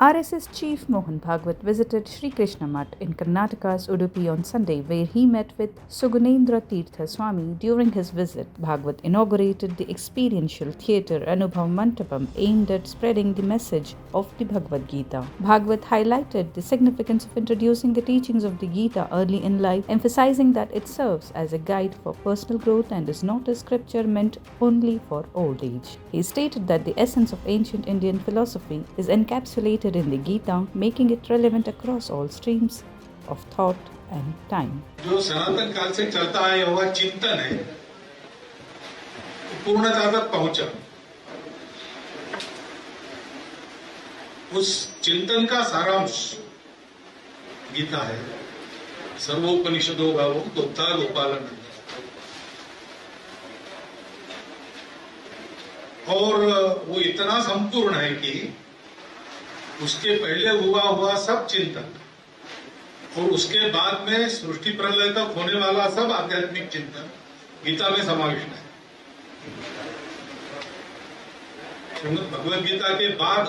RSS Chief Mohan Bhagwat visited Sri Krishna Mutt in Karnataka's Udupi on Sunday, where he met with Sugunendra Tirtha Swami. During his visit, Bhagwat inaugurated the experiential theatre Anubhav Mantapam aimed at spreading the message of the Bhagavad Gita. Bhagwat highlighted the significance of introducing the teachings of the Gita early in life, emphasizing that it serves as a guide for personal growth and is not a scripture meant only for old age. He stated that the essence of ancient Indian philosophy is encapsulated in the Gita, making it relevant across all streams of thought and time. जो सनातन काल से चलता आया हुआ चिंतन है, पूर्णता तक पहुंचा। उस चिंतन का सारांश गीता है। सर्वोपनिषदो गावो दोग्धा गोपालनंद। और वो इतना संपूर्ण है कि उसके पहले हुआ सब चिंतन और उसके बाद में सृष्टि प्रलय तक होने वाला सब आध्यात्मिक चिंतन गीता में समाविष्ट है। श्रीमद् भगवद गीता के बाद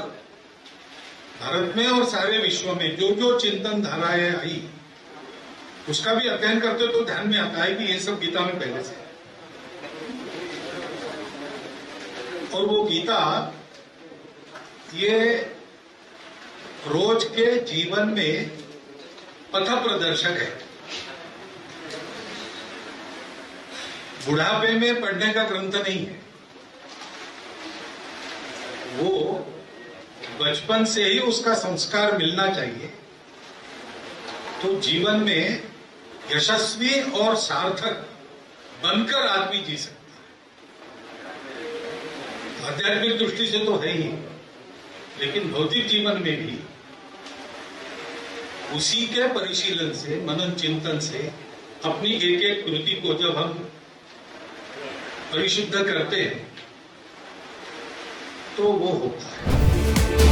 भारत में और सारे विश्व में जो चिंतन धाराएं आई, उसका भी अध्ययन करते तो ध्यान में आता है कि ये सब गीता में पहले से। और वो गीता ये रोज के जीवन में पथ प्रदर्शक है। बुढ़ापे में पढ़ने का ग्रंथ नहीं है, वो बचपन से ही उसका संस्कार मिलना चाहिए तो जीवन में यशस्वी और सार्थक बनकर आदमी जी सकता है। आध्यात्मिक दृष्टि से तो है ही, लेकिन भौतिक जीवन में भी उसी के परिशीलन से, मनन चिंतन से अपनी एक एक कृति को जब हम परिशुद्ध करते हैं तो वो होता है।